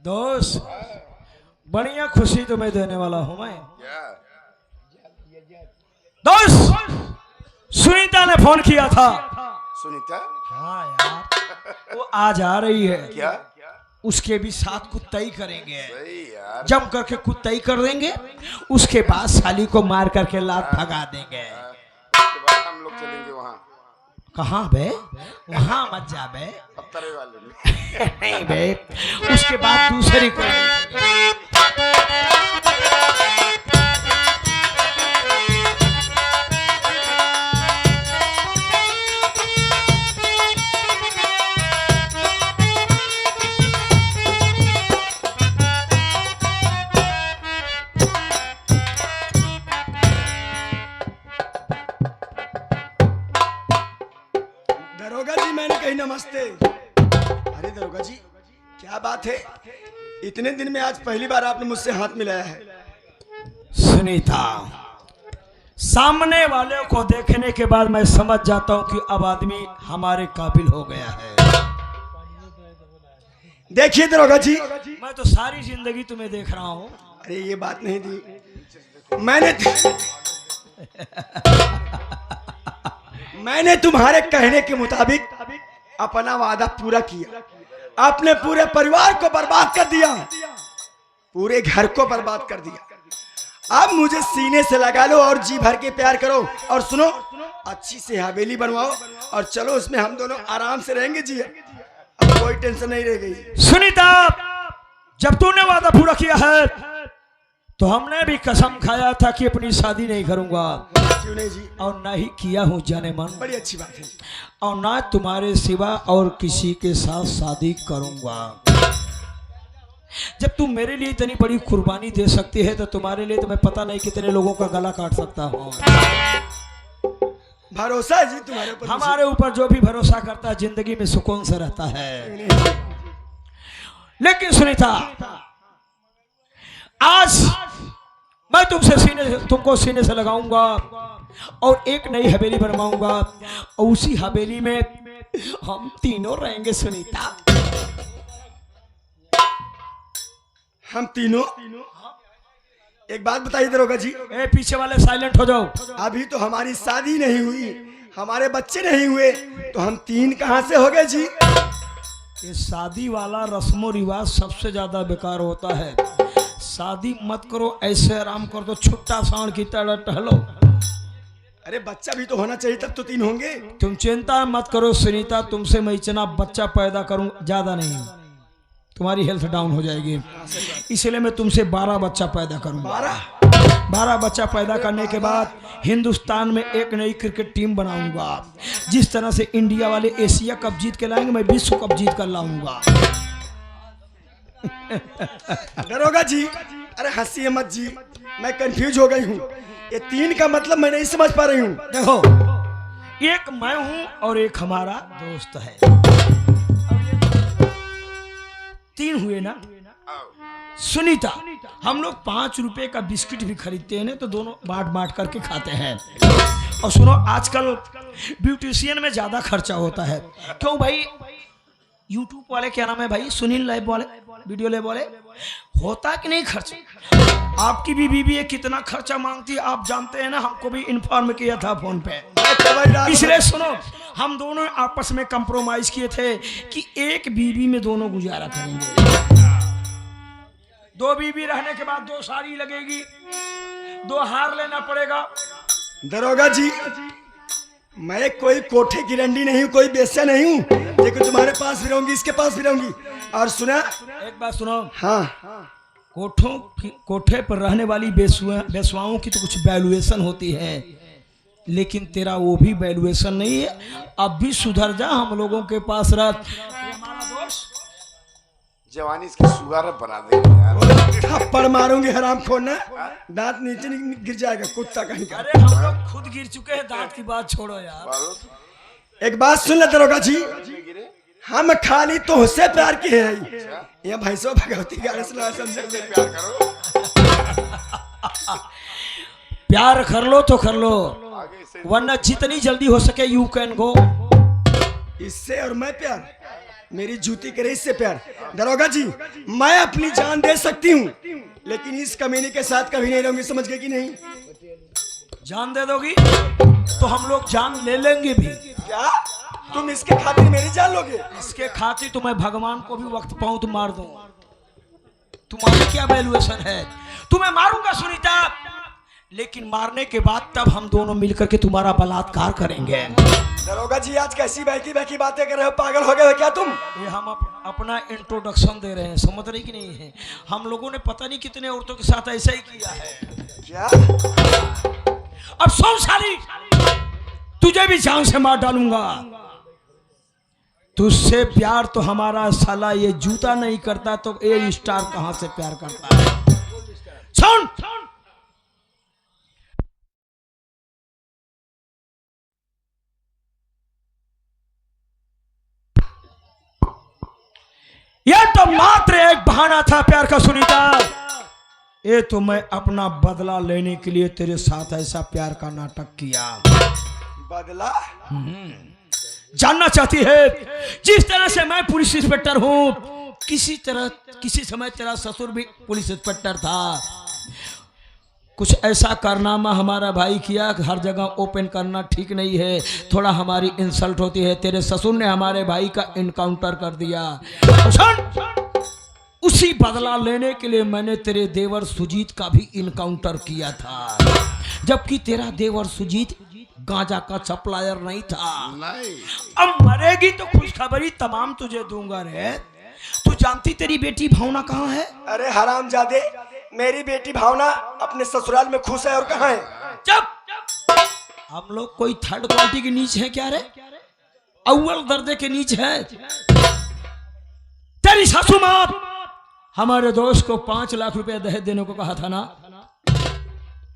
दोस्त बढ़िया खुशी तुम्हें देने वाला हूं मैं। दोस्त सुनीता ने फोन किया था। सुनीता? हाँ यार वो आज आ रही है। क्या? उसके भी साथ कुछ तय करेंगे, यार जम करके कुछ तय कर देंगे। उसके बाद साली को मार करके लात भगा देंगे। उसके बाद हम लोग चलेंगे वहाँ। कहाँ बे? वहाँ मत जा बे। पत्थरे वाले में। नहीं बे, उसके बाद दूसरी को। दरोगा जी मैंने कही नमस्ते। अरे दरोगा जी क्या बात है, इतने दिन में आज पहली बार आपने मुझसे हाथ मिलाया है। सुनीता, सामने वाले को देखने के बाद मैं समझ जाता हूँ कि अब आदमी हमारे काबिल हो गया है। देखिए दरोगा जी, मैं तो सारी जिंदगी तुम्हें देख रहा हूँ। अरे ये बात नहीं थी। मैंने तुम्हारे कहने के मुताबिक अपना वादा पूरा किया। आपने पूरे परिवार को बर्बाद कर दिया, पूरे घर को बर्बाद कर दिया। अब मुझे सीने से लगा लो और जी भर के प्यार करो। और सुनो, अच्छी से हवेली बनवाओ और चलो उसमें हम दोनों आराम से रहेंगे जी। अब कोई टेंशन नहीं रह गई। सुनीता, जब तूने वादा पूरा किया है तो हमने भी कसम खाया था कि अपनी शादी नहीं करूंगा। क्यों नहीं जी? और ना ही किया हूं जाने मन। बड़ी अच्छी बात है। और ना तुम्हारे सिवा और किसी के साथ शादी करूंगा। जब तुम मेरे लिए इतनी बड़ी कुर्बानी दे सकती है तो तुम्हारे लिए तो मैं पता नहीं कितने लोगों का गला काट सकता हूँ। भरोसा है जी तुम्हारे ऊपर। हमारे ऊपर जो भी भरोसा करता है जिंदगी में सुकून से रहता है। लेकिन सुनीता, आज मैं तुमको सीने से लगाऊंगा और एक नई हवेली बनवाऊंगा और उसी हवेली में हम तीनों रहेंगे। सुनीता, हम तीनों? एक बात बताइए दरोगा जी। पीछे वाले साइलेंट हो जाओ। अभी तो हमारी शादी नहीं हुई, हमारे बच्चे नहीं हुए, तो हम तीन कहां से हो गए जी? ये शादी वाला रस्मो रिवाज सबसे ज्यादा बेकार होता है। शादी मत करो, ऐसे आराम कर दो, छुट्टा सांड की तरह टहलो। अरे बच्चा भी तो होना चाहिए, तब तो तीन होंगे। तुम चिंता मत करो सुनीता, तुमसे मैं इतना बच्चा पैदा करूं, ज्यादा नहीं, तुम्हारी हेल्थ डाउन हो जाएगी। इसलिए मैं तुमसे 12 बच्चा पैदा करूंगा। 12 बच्चा पैदा करने के बाद हिंदुस्तान में एक नई क्रिकेट टीम बनाऊंगा। जिस तरह से इंडिया वाले एशिया कप जीत के लाएंगे, मैं विश्व कप जीत कर लाऊंगा। दरोगा जी, अरे हंसिए मत जी, मैं कंफ्यूज हो गई हूँ। ये तीन का मतलब मैं नहीं समझ पा रही हूँ। देखो, एक मैं हूं और एक हमारा दोस्त है। तीन हुए ना। सुनीता, हम लोग 5 रुपए का बिस्किट भी खरीदते हैं ना तो दोनों बांट बांट करके खाते हैं। और सुनो, आजकल ब्यूटिशियन में ज्यादा खर्चा होता है। क्यों भाई? यूट्यूब वाले, क्या नाम है भाई, सुनील लाइव वाले, वीडियो लाइव वाले, होता कि नहीं खर्च? आपकी भी बीवी है, कितना खर्चा मांगती है आप जानते हैं ना। हमको भी इन्फॉर्म किया था फोन पे। इसलिए सुनो, हम दोनों आपस में कंप्रोमाइज किए थे कि एक बीवी में दोनों गुजारा करेंगे। 2 बीवी रहने के बाद 2 साड़ी लगेगी, 2 हार लेना पड़ेगा। दरोगा जी, मैं कोई कोठे की रंडी नहीं हूँ, कोई बेस्या नहीं हूँ। देखो, तुम्हारे पास भी रहूंगी, इसके पास भी रहूंगी। और सुना, एक बात सुनो। हाँ, कोठे पर रहने वाली बेसुआओं की तो कुछ वैल्यूएशन होती है, लेकिन तेरा वो भी वैल्यूएशन नहीं है। अब भी सुधर जा, हम लोगों के पास रह। हमारा दोस्त जवानी इसकी सुगार बना देंगे यार। थप्पड़ मारूंगी हराम खोरना, दांत नीचे गिर जाएगा कुत्ता कहीं का। अरे हम लोग खुद गिर चुके हैं, दांत की बात छोड़ो यार। एक बात सुन ले दरोगा जी, हम खाली तो से प्यार की है। ये भैंसो भगवती गाड़ी से समझे प्यार करो। प्यार कर लो तो कर लो, वरना जितनी जल्दी हो सके यू कैन गो। इससे और मैं प्यार मेरी जूती के रेस से प्यार। दरोगा जी, मैं अपनी जान दे सकती हूँ, लेकिन इस कमीने के साथ कभी नहीं रहूंगी, समझ गए कि नहीं? जान दे दोगी तो हम लोग जान ले लेंगे भी। क्या तुम इसके खातिर मेरी जान लोगे? इसके खातिर तो मैं भगवान को भी वक्त पाऊं तो मार दूं। तुम्हारी क्या वैल्यूएशन है? तुम्हें मारूंगा सुनीता, लेकिन मारने के बाद तब हम दोनों मिलकर के तुम्हारा बलात्कार करेंगे। दरोगा जी, आज कैसी बहकी बहकी बातें कर रहे हो? पागल हो गए हो क्या तुम? ये हम अपना इंट्रोडक्शन दे रहे हैं, समझ रही कि नहीं है? हम लोगों ने पता नहीं कितने औरतों के साथ ऐसा ही किया है। क्या? अब सुन साली, तुझे भी जान से मार डालूंगा। तुझसे प्यार तो हमारा साला ये जूता नहीं करता तो ए स्टार कहां से प्यार करता है? सुन, ये तो मात्र एक बहाना था प्यार का सुनीता। ये तो मैं अपना बदला लेने के लिए तेरे साथ ऐसा प्यार का नाटक किया। बदला? जानना चाहती है, जिस तरह से मैं पुलिस इंस्पेक्टर हूं, किसी समय तेरा ससुर भी पुलिस इंस्पेक्टर था। कुछ ऐसा कारनामा हमारा भाई किया, हर जगह ओपन करना ठीक नहीं है, थोड़ा हमारी इंसल्ट होती है। तेरे ससुर ने हमारे भाई का इनकाउंटर कर दिया। उसी बदला लेने के लिए मैंने तेरे देवर सुजीत का भी इनकाउंटर किया था, जबकि तेरा देवर सुजीत गांजा का सप्लायर नहीं था। नहीं। अब मरेगी तो खुशखबरी तमाम तुझे दूंगा रे। तू जानती तेरी बेटी भावना कहाँ है? अरे हरामजादे, मेरी बेटी भावना अपने ससुराल में खुश है, और कहाँ है? चुप! हम लोग कोई थर्ड क्वालिटी के नीच है क्या रे? अव्वल दर्जे के नीच है। तेरी सासू माँ हमारे दोस्त को 5 लाख रुपए दहेज देने को कहा था ना,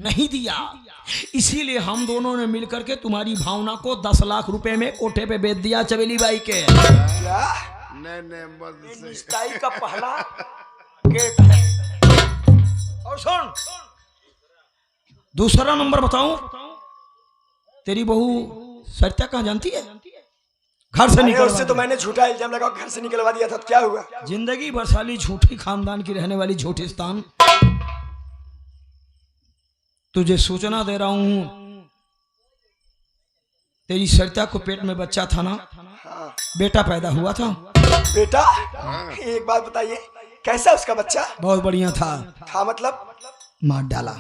नहीं दिया। इसीलिए हम दोनों ने मिलकर के तुम्हारी भावना को 10 लाख रुपए में कोठे पे बेच दिया चवेली बाई के। क्या? निस्ताई का पहला गेट है। और सुन, दूसरा नंबर बताऊं, तेरी बहू सरिता कहाँ जानती है? घर से निकल, उससे तो मैंने झूठा इल्जाम लगा घर से निकलवा दिया था, तो क्या हुआ? जिंदगी भर साली झूठी खानदान की रहने वाली झूठिस्तान। तुझे सूचना दे रहा हूं, तेरी सरिता को पेट में बच्चा था ना, हाँ। बेटा पैदा हुआ था। बेटा? एक बात बताइए, कैसा उसका बच्चा? बहुत बढ़िया था। मतलब? मार डाला।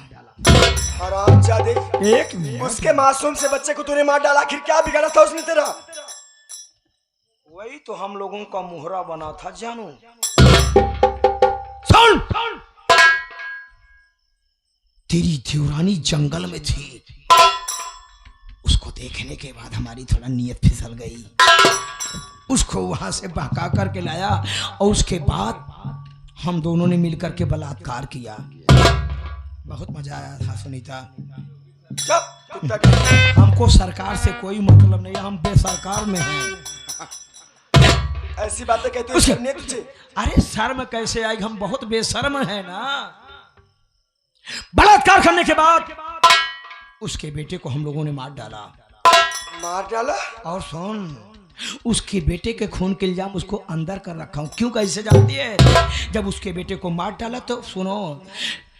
हरामजादे, एक उसके मासूम से बच्चे को तूने मार डाला, आखिर क्या बिगाड़ा था उसने तेरा? वही तो हम लोगों का मुहरा बना था जानू। सुन, तेरी देवरानी जंगल में थी, उसको देखने के बाद हमारी थोड़ा नीयत फिसल गई। उसको वहां से बहका करके लाया और उसके बाद हम दोनों ने मिलकर के बलात्कार किया। बहुत मजा आया था सुनीता। हमको सरकार से कोई मतलब नहीं, हम बेसरकार में हैं। ऐसी बातें कहते हो तुझे? अरे शर्म कैसे आई, हम बहुत बेशर्म हैं ना। बलात्कार करने के बाद उसके बेटे को हम लोगों ने मार डाला। मार डाला? और सुन, उसके बेटे के खून के इल्जाम उसको अंदर कर रखा हूं। क्यों, कैसे जानती है? जब उसके बेटे को मार डाला तो सुनो,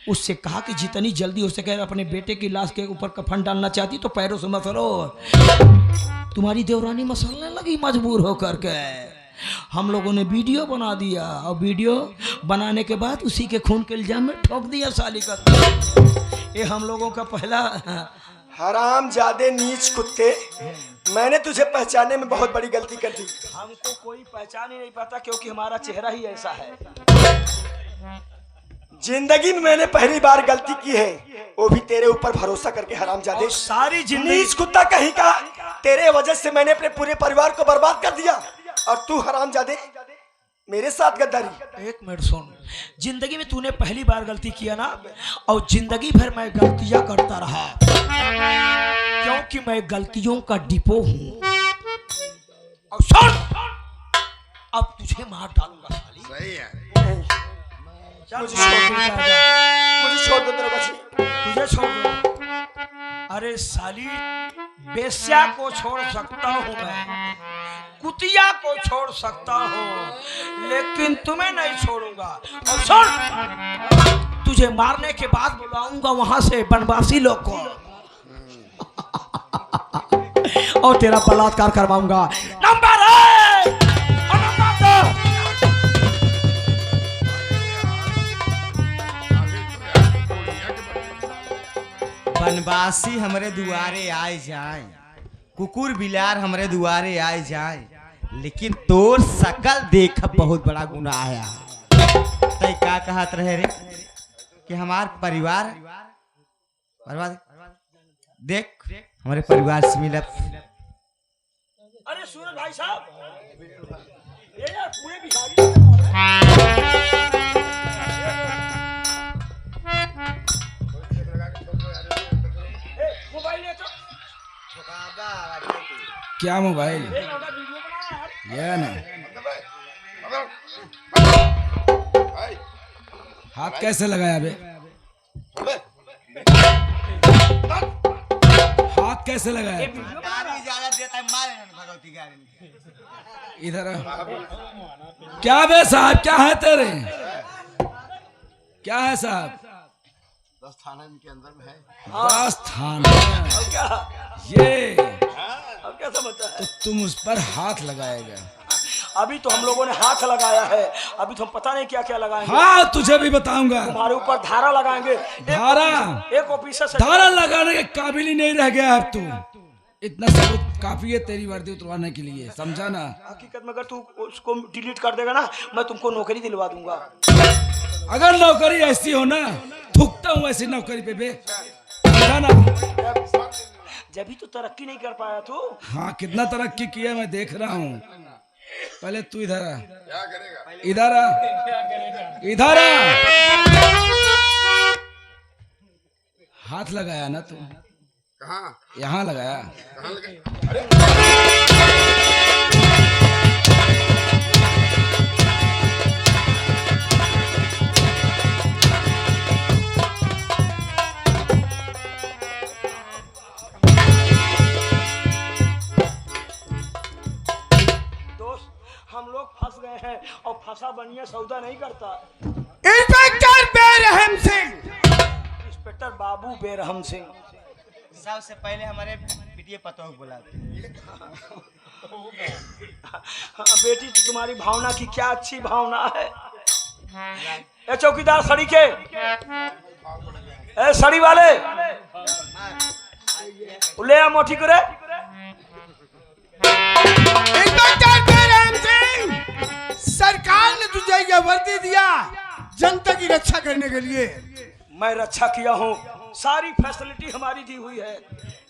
उससे कहा कि जितनी जल्दी हो सके अपने बेटे की लाश के ऊपर कफन डालना चाहती तो पैरों से मसलो। तुम्हारी देवरानी मसलने लगी मजबूर होकर के। हम लोगों ने वीडियो बना दिया और वीडियो बनाने के बाद उसी के खून के इल्जाम में ठोक दिया साली का। ये हम लोगों का पहला। हरामजादे नीच कुत्ते, मैंने तुझे पहचानने में बहुत बड़ी गलती कर दी। हमको कोई पहचान ही नहीं पाता क्योंकि हमारा चेहरा ही ऐसा है। जिंदगी में मैंने पहली बार गलती की है, वो भी तेरे ऊपर भरोसा करके। हरामजादे, सारी जिंदगी नीच कुत्ता कहीं का, तेरे वजह से मैंने अपने पूरे परिवार को बर्बाद कर दिया, और तू हरामजादे मेरे साथ गद्दारी। एक मिनट सुन, जिंदगी में तूने पहली बार गलती किया ना, और जिंदगी भर मैं गलतियां करता रहा क्योंकि मैं गलतियों का डिपो हूं। और सुन, अब तुझे मार डालूंगा साली। सही है। मुझे छोड़ दो दरोगा जी। तुझे छोड़ दो? अरे साली, बेश्या को छोड़ सकता हूं मैं, कुतिया को छोड़ सकता हूँ लेकिन तुम्हें नहीं छोड़ूंगा। और सुन, तुझे मारने के बाद बुलाऊंगा वहां से बनवासी लोग को और तेरा बलात्कार करवाऊंगा। नंबर 1 और नंबर 2। बनवासी हमरे दुआरे आए जाए, कुकुर बिलार हमरे दुआरे आए जाए, लेकिन तोर शकल देख बहुत बड़ा गुनाह है। तय का कहत रहे रे कि हमार परिवार देख हमारे परिवार से मिलत। अरे सूरज भाई साहब, ये यार पूरे बिहारी मोबाइल ले तो क्या मोबाइल? ये ना भाई हाथ कैसे लगाया बे? हाथ कैसे लगाया? इजाजत देता है मारे भगवती गाड़ी। इधर आ। क्या बे साहब, क्या है तेरे? क्या है साहब? 10 थाना इनके अंदर में है। 10 थाना। क्या ये अब क्या समझता है? तो तुम उस पर हाथ लगाएगा? अभी तो हम लोगों ने हाथ लगाया है, अभी तो हम पता नहीं क्या क्या लगाएंगे। हाँ तुझे भी बताऊंगा। तुम्हारे ऊपर धारा लगाएंगे। धारा? एक ऑफिसर से धारा लगाने के काबिल ही नहीं रह गया अब तू। इतना सबूत काफी है तेरी वर्दी उतरवाने के लिए, समझा ना? हकीकत में अगर तू उसको डिलीट कर देगा ना, मैं तुमको नौकरी दिलवा दूंगा। अगर नौकरी ऐसी हो ना, थूकता हूँ ऐसी नौकरी पे बे, समझा ना? जब भी तो तरक्की नहीं कर पाया तू। हाँ कितना तरक्की किया मैं देख रहा हूँ। पहले तू इधर आ, क्या करेगा? इधर आ, इधर आ। हाथ लगाया ना तू? कहाँ यहाँ लगाया? कहाँ लगे? दोस्त, हम लोग फंस गए हैं और फंसा बनिया सौदा नहीं करता। इंस्पेक्टर बेरहम सिंह। इंस्पेक्टर बाबू बेरहम सिंह। सबसे पहले हमारे बेटिए पतो बोला हाँ, बेटी तो तुम्हारी भावना की क्या अच्छी भावना है। ए चौकीदार सड़ी के, ए सड़ी वाले ले आ मोटी करे। इंस्पेक्टर बेरहम सिंह, सरकार ने तुझे यह वर्दी दिया जनता की रक्षा करने के लिए। मैं रक्षा किया हूँ, सारी फैसिलिटी हमारी दी हुई है।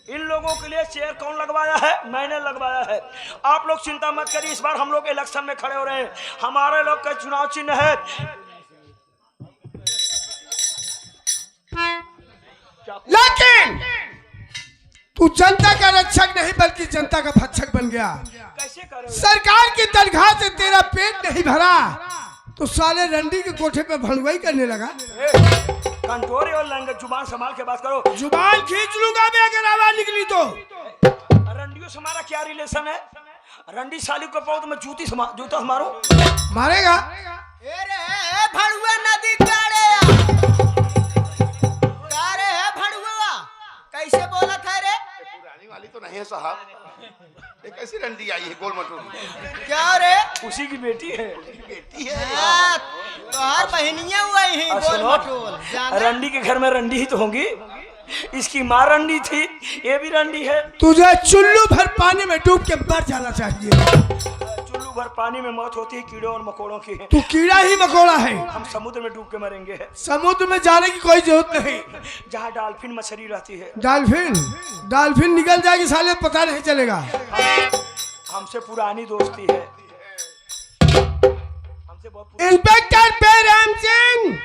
इन लोगों के लिए चेयर कौन लगवाया है? मैंने लगवाया है। आप लोग चिंता मत करिए, इस बार हम लोग इलेक्शन में खड़े हो रहे हैं। हमारे लोग का चुनाव चिन्ह है लेकिन तू जनता का रक्षक नहीं बल्कि जनता का भक्षक बन गया। कैसे करोगे? सरकार की तनख्वाह से तेरा पेट नहीं भरा तो साले रंडी के कोठे पे भड़ुआई करने लगा। कंट्रोल और लैंग्वेज, जुबान संभाल के बात करो। जुबान खींच लूंगा मैं अगर आवाज निकली तो। रंडियों से हमारा क्या रिलेशन है? रंडी साली को पाओ तो मैं जूता मारूं? मारेगा? भड़ुआ नदी कारे है भड़ुआ कैसे बोला था रे? पुरानी वाली तो नहीं है साहब, ये कैसी रंडी आई है गोल मटोल? क्या रे? उसी की बेटी है। बेटी है। तोहार बहनियां हुई हैं और गोल सुनो, मटोल। रंडी के घर में रंडी ही तो होंगी। इसकी माँ रंडी थी, ये भी रंडी है। तुझे चुल्लू भर पानी में डूब के मर जाना चाहिए। चुल्लू भर पानी में मौत होती है कीड़ों और मकोड़ों की। तू कीड़ा ही मकोड़ा है। हम समुद्र में डूब के मरेंगे। समुद्र में जाने की कोई जरूरत नहीं। जहाँ डॉल्फिन मछली रहती है। डॉल्फिन निकल जाएगी साले, पता नहीं चलेगा। हमसे पुरानी दोस्ती है, हमसे बहुत इंस्पेक्टर बेरहम सिंह,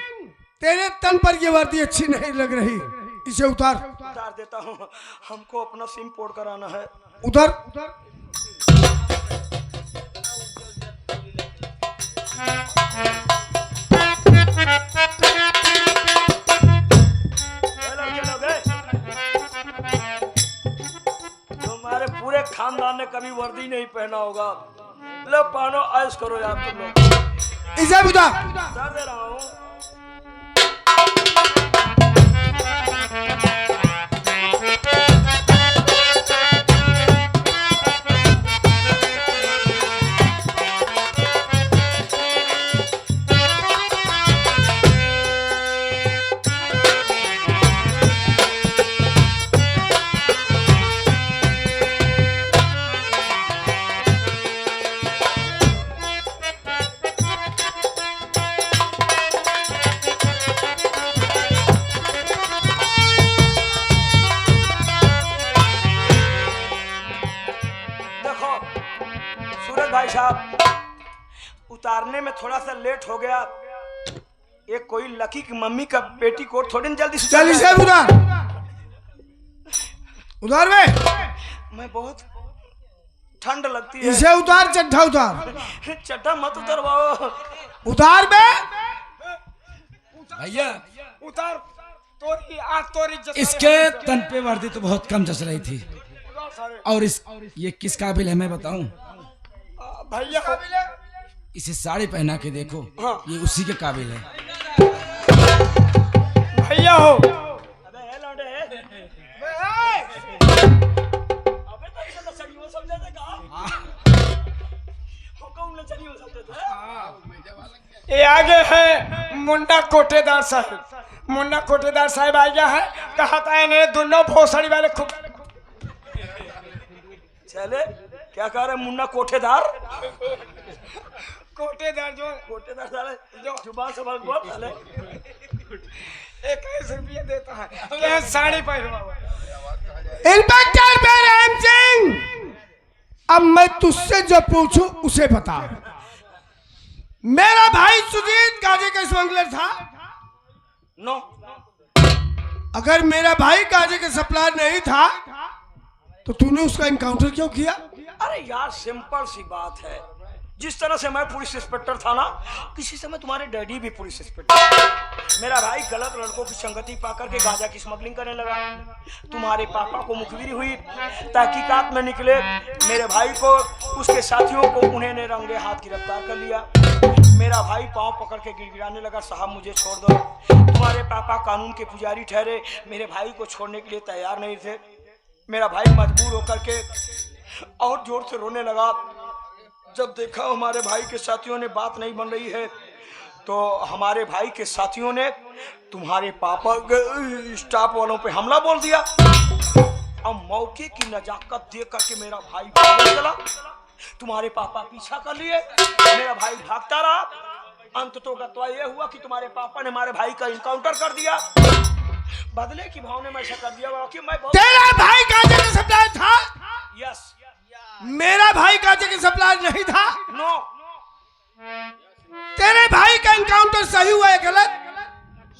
तेरे तन पर ये वर्दी अच्छी नहीं लग रही, इसे उतार। उतार देता हूँ। हमको अपना सिम पोर्ट कराना है। उधर तुम्हारे पूरे खानदान ने कभी वर्दी नहीं पहना होगा। लो पानो ऐश करो यार तुम लोग। इसे बुझा बता दे रहा हूँ। भाई साहब उतारने में थोड़ा सा लेट हो गया। एक कोई लकी की मम्मी का पेटी कोट थोड़ी जल्दी से चल इसे उतार उतार में। मैं बहुत ठंड लगती है। इसे उतार चड्ढा उतार। चड्ढा मत उतरवाओ। उतार में भैया उतार। तोरी इसके तन पे वर्दी तो बहुत कम जच रही थी। और ये किस काबिल है मैं बताऊं? भैया इसे साड़ी पहना के देखो। हाँ। ये उसी के काबिल है। भैया हो। अबे है लौंडे। अबे तो इसे लचड़ियों समझे थे कहाँ? वो कौन लचड़ियों समझे थे? ये आगे है मुन्ना कोटेदार साहब। मुन्ना कोटेदार साहब आ गया है। कहा था इन्हें दोनों भोसड़ी वाले खूब। चले क्या कह रहे मुन्ना कोठेदार? कोटेदार जो कोठेदार साले जो जुबान से बात बोल साले। 21 रुपये देता है क्या साड़ी पहनवा। इंस्पेक्टर बेरहम सिंह, अब मैं तुझसे जो पूछूं उसे बता। मेरा भाई सुजीत गांजे का स्मगलर था? नो। अगर मेरा भाई गांजे का सप्लायर नहीं था तो तूने उसका एनकाउंटर क्यों किया? अरे यार सिंपल सी बात है। जिस तरह से मैं पुलिस इंस्पेक्टर था ना, किसी समय तुम्हारे डैडी भी पुलिस इंस्पेक्टर। मेरा भाई गलत लड़कों की संगति पाकर के गांजा की स्मगलिंग करने लगा। तुम्हारे पापा को मुखबिरी हुई, तहकीकात में निकले। मेरे भाई को उसके साथियों को उन्हें ने रंगे हाथ गिरफ्तार कर लिया। मेरा भाई पांव पकड़ के गिड़गिड़ाने लगा, साहब मुझे छोड़ दो। तुम्हारे पापा कानून के पुजारी ठहरे, मेरे भाई को छोड़ने के लिए तैयार नहीं थे। मेरा भाई मजबूर होकर के और जोर से रोने लगा। जब देखा हमारे भाई के साथियों ने बात नहीं बन रही है, तो हमारे भाई के साथियों ने तुम्हारे पापा स्टाफ वालों पे हमला बोल दिया। अब मौके की नजाकत देख करके मेरा भाई भाग चला। तुम्हारे पापा पीछा कर लिए, मेरा भाई भागता रहा। अंत तो गत्वा ये हुआ कि तुम्हारे पापा ने हमारे भाई का इनकाउंटर कर दिया। बदले की भाव ने मैं ऐसा कर दिया कि मैं तेरा भाई गांजे का सप्लायर था? यस। मेरा भाई गांजे का सप्लायर नहीं था। नो। तेरे भाई का एनकाउंटर सही हुआ है गलत?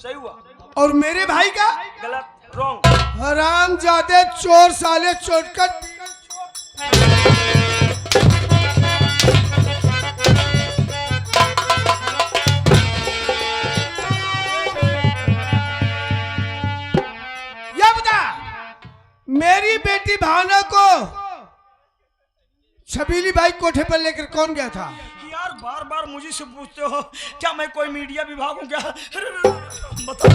सही हुआ। और मेरे भाई का गलत, रॉन्ग। हरामजादे चोर साले चोटकर। ये बता, मेरी बेटी भावना को छबीली भाई कोठे पर लेकर कौन गया था? यार बार बार मुझे से पूछते हो, क्या मैं कोई मीडिया विभाग हूँ क्या? बता।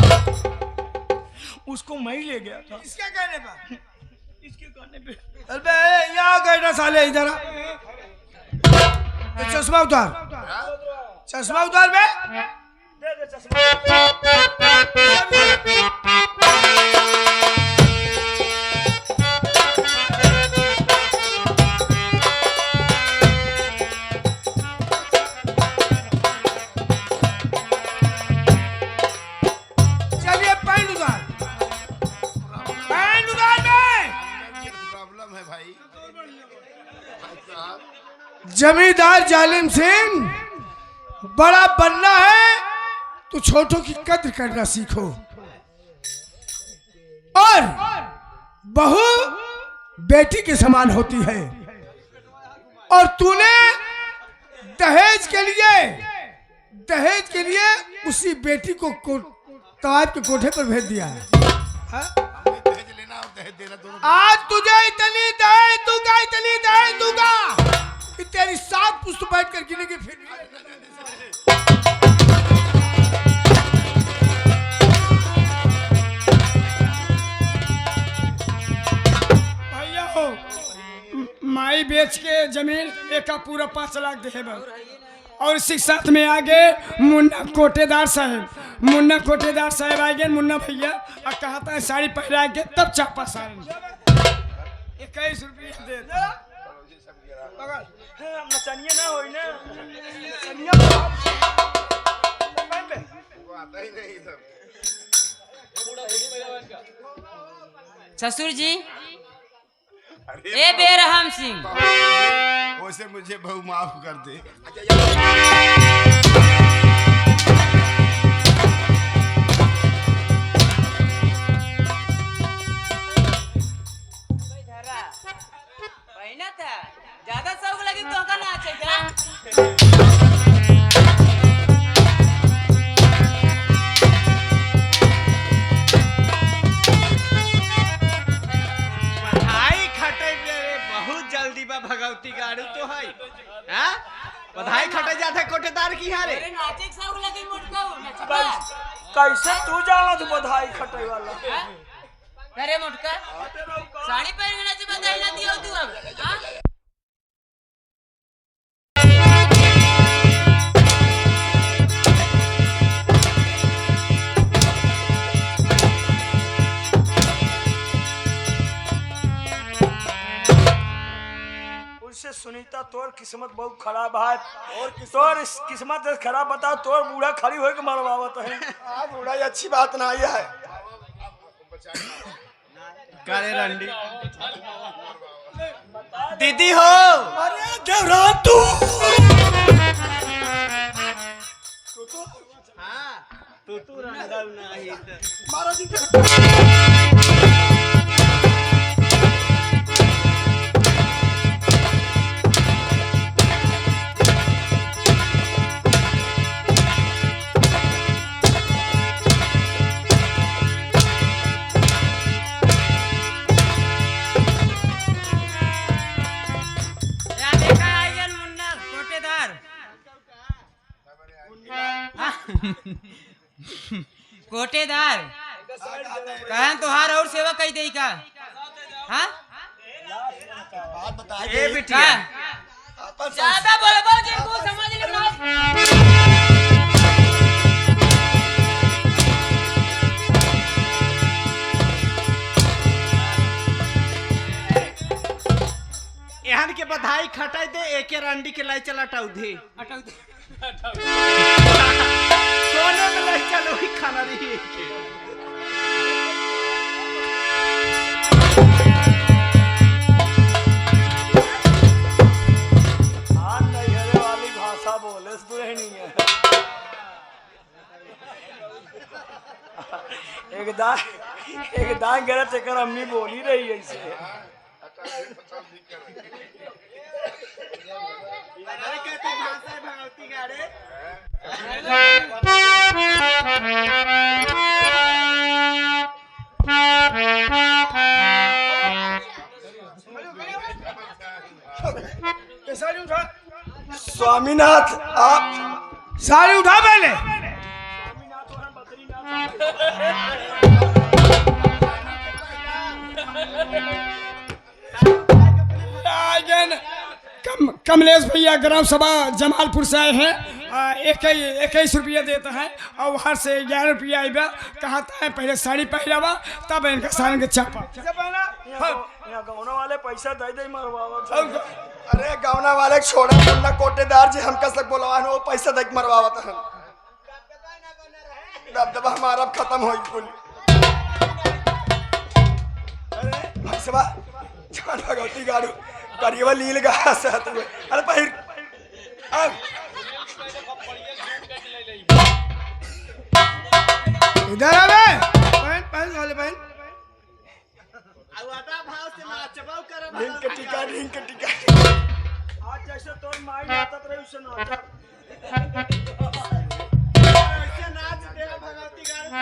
उसको मैं ही ले गया था। इसके कहने पर? इसके कहने पे। अबे यहाँ गए ना साले इधर। चश्मा उतार, चश्मा उतार बे। दे दे चश्मा। चलिए पैंट उतार, पैंट उतार बे। प्रॉब्लम है भाई। जमींदार जालिम सिंह, बड़ा बनना है तो छोटों की कद्र करना सीखो। और बहू बेटी के समान होती है। और तूने दहेज के लिए उसी बेटी को तवाब के कोठे पर भेज दिया है। दहेज लेना और दहेज देना दोनों। आज तुझे इतनी दे दूंगा, इतनी दे दूंगा कि तेरी 7 पुश्त बैठ कर गिनेगी फिर। भैया हो, माई बेच के जमीन एक का पूरा 5 लाख दे बा। और इसी साथ में आगे मुन्ना कोटेदार साहब, मुन्ना कोटेदार साहब आएंगे, मुन्ना भैया और कहता है साड़ी पहना के तब चापा सारे 21 रुपया दे नचनिया ना होई ना, वो आता ही नहीं सब। ससुर जी, अरे ए बेरहम सिंह, वैसे मुझे बहु माफ कर दे। पहिना था ज्यादा शौक लगी तो का नाचे का। बधाई खटे रे बहुत जल्दी बा भगवती गाड़ू तो है। हां बधाई खटे जाते कोटेदार की हारे। अरे नाचे के शौक लगी मुटको नचबा। कैसे तू जाना तू बधाई खटे वाला? अरे मुटका साड़ी पहन के नाचे बधाई ना दियो तू अब। हां उससे सुनीता तोर किस्मत बहुत खराब है, और तोर किस्मत खराब बताओ, तोर बूढ़ा खड़ी होके मरवावत है। आज बूढ़ा ये अच्छी बात ना आई है। करे रंडी दीदी हो। अरे देवरान तू हां तू रंगल नहीं महाराज जी क्या देखा आइजन मुन्ना कोटेदार। कोटेदार कहन तोहार और सेवा कई देई का। हां बात बता ए बिटिया ज्यादा बोलबो जिनको समझ लेना। एहन के बधाई खटाई दे एके रंडी के लाई चला टाउधे सोने में लाई चलो ही खाना रही के। आज नैहरे वाली भाषा बोले तो नहीं है। एक दान गलत चक्कर अम्मी बोली रही है इसे। अरे कहते भाषा भगवती गाड़े। साड़ी उठा, स्वामीनाथ आप साड़ी उठा पहले। कमलेश भैया ग्राम सभा जमालपुर से आए हैं। 21 रुपया देता है और वहाँ से 11 रुपया आएगा। कहता है पहले साड़ी पहनावा तब इनका सारंग के चापा। गौना वाले पैसा दे दे मरवावत। अरे गौना वाले छोड़ा मुन्ना कोटेदार जी हमका सब बोलवा वो पैसा देख मरवावत है। दबदबा हमारा अब खत्म हो कुल। अरे भाई सबा जान भगवती गाड़ू करिएवा लील गा सहत हुए। अरे पहिर अब इधर आवे पहन पहन वाले पहन। आवाता भाव से नाचबाऊ कर रिंग के टिका रिंग के टिका। आज जैसे तोर माई नाचत रही उसे नाच। ऐसे नाच दे भगवती गाड़े।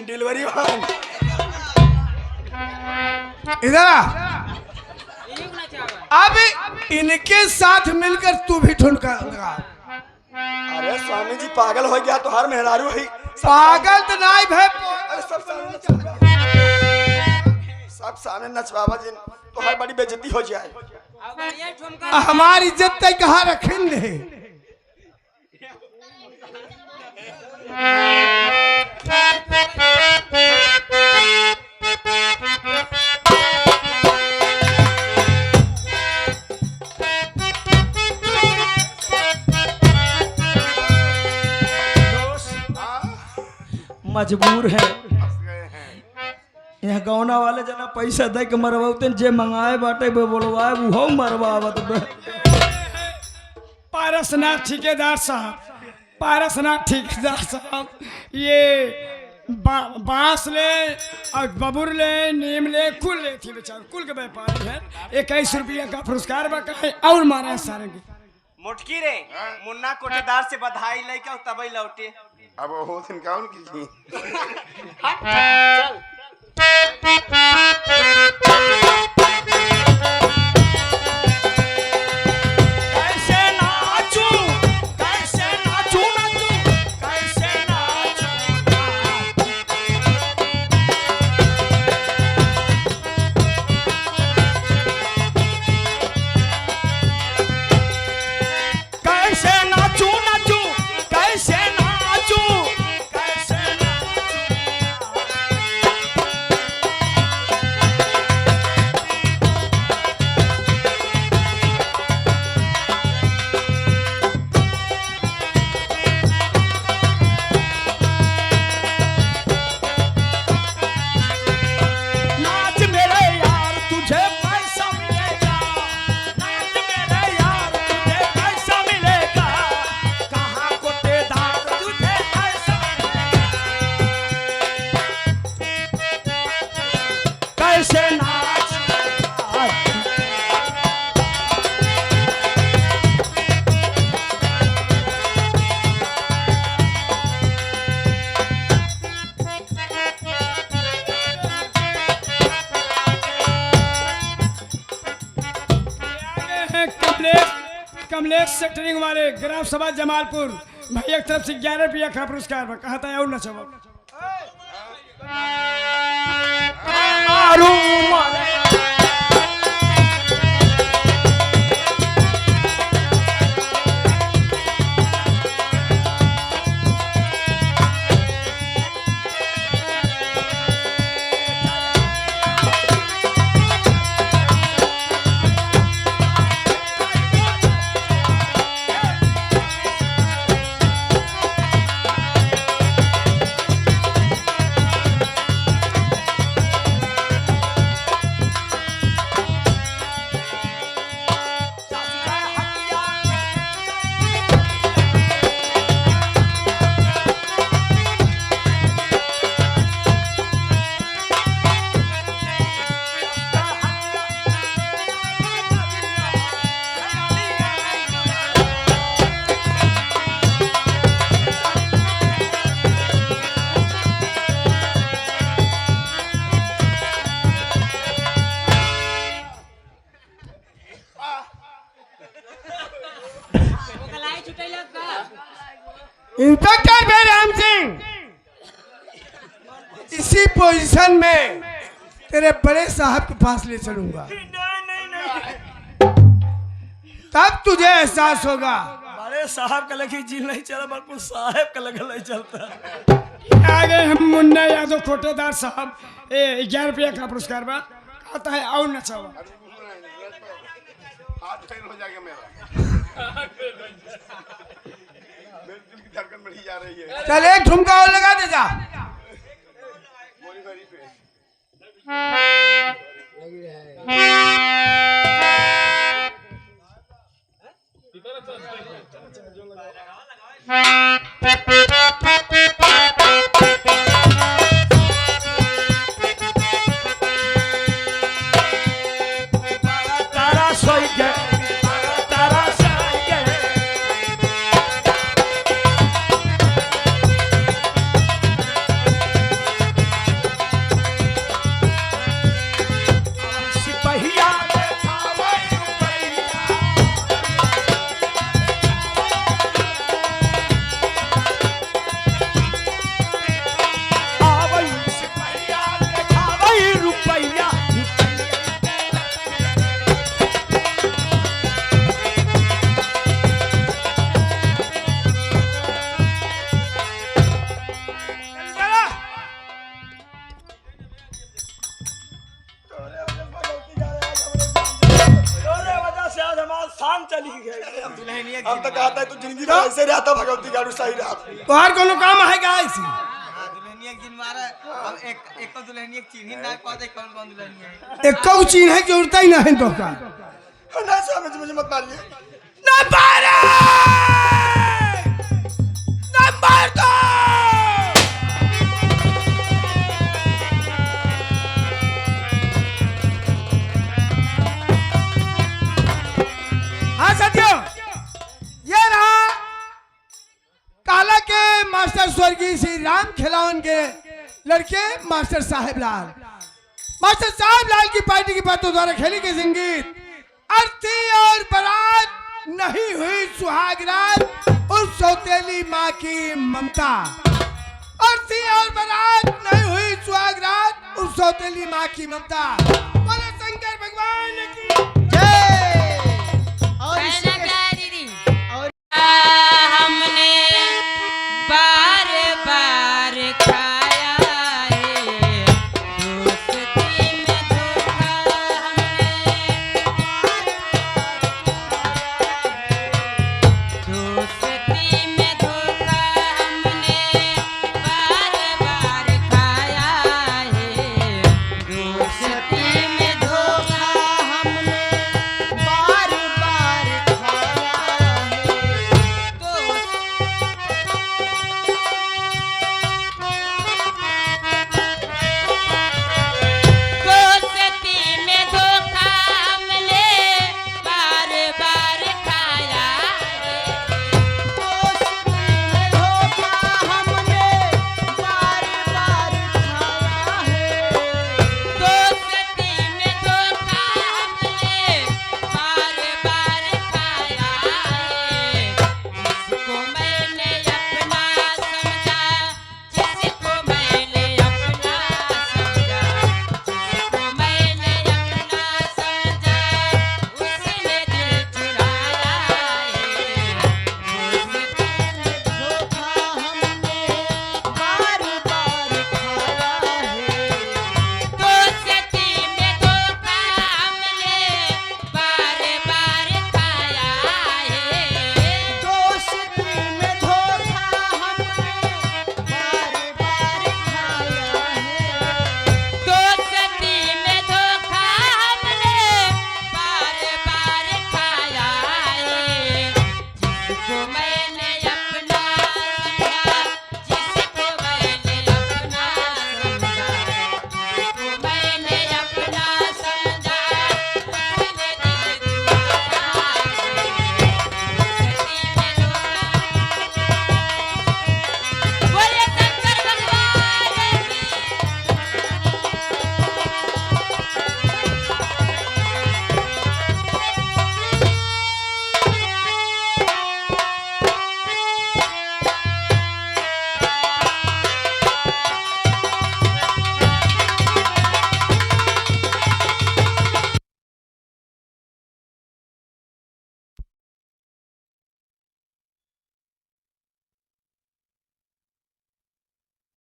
डिलीवरी वाहन इधर आ। यही होना चाहवा। अब इनके साथ मिलकर तू भी ठुमका लगा। अरे स्वामी जी पागल हो गया तो हर मेहरारू ही पागल तो नहीं भाई। अरे सब सामने नचवावा जी तो हर बड़ी बेइज्जती हो जाए। अब बढ़िया ठुमका हमारी इज्जत तक कहाँ रखेंगे। मजबूर है फंस गए हैं। यहाँ गौना वाले जना पैसा दे के मरवाते जे मंगाए बाटे बे बोलवाए वो मरवावत बे। पारसनाथ ठेकेदार साहब, पारसनाथ ठेकेदार साहब, ये बांस ले और बबुर ले, नीम ले, कुल ले थी बेचार, कुल के व्यापारी है। 21 रुपया का पुरस्कार बका और मारे सारे के। मुटकी रे मुन्ना कोटेदार से बधाई लेके तबई लौटे। अब वो दिन कौन की कैसे नाचूं, कैसे नाचूं, नाचूं, कैसे नाचूं। कैसे नाचूं, नाचूं, कैसे नाचूं, कैसे नाच मेरे यार तुझे पैसा मिलेगा, नाच मेरे यार तुझे पैसा मिलेगा, कहाँ कोटेदार तुझे पैसा मिलेगा, कैसे नाच। कमलेश सेक्टरिंग वाले ग्राम सभा जमालपुर भैया की तरफ से 11 रुपया का पुरस्कार कहा था और न सब इंस्पेक्टर राम सिंह इसी पोजीशन में तेरे बड़े साहब के पास ले चलूंगा, तब तुझे एहसास होगा। बड़े साहब का लगी जिल नहीं चला, बल्कि साहब का लगा नहीं चलता। आगे हम मुन्ना यादव खोटेदार साहब 11 रुपया का पुरस्कार बा आता है और नचा हुआ। हाथ फेल हो जाएगा मेरा। मेरे दिल की धड़कन बढ़ी जा रही है। चल एक ठुमका और लगा दे जा। मोरी भरी पे तारा सोई के तारा सोई के सिपहिया चली गई। अब तक आता है तो जिंदगी में ऐसे रहता भगवती गाड़ू सही रहता। तो हर कोनो काम है क्या ऐसी? दुल्हनिया एक दिन मारा हम एक तो दुल्हनिया चिन्ह ना पाते कौन कौन दुल्हनिया एक को चीन है जरूरत ही नहीं तो का ना समझ मुझे मत मारिए। ना मारे ना मार दो। हाँ साथियों, ये रहा काला के मास्टर स्वर्गीय श्री राम खिलावन के लड़के मास्टर साहेब लाल। मास्टर साहेब लाल की पार्टी की बातों द्वारा खेली गई संगीत अर्थी और बारात नहीं हुई सुहागरात और सौतेली माँ की ममता। अर्थी और बारात नहीं हुई सुहागरात और सौतेली माँ की ममता। बोले शंकर भगवान की जय। कहना क्या है दीदी?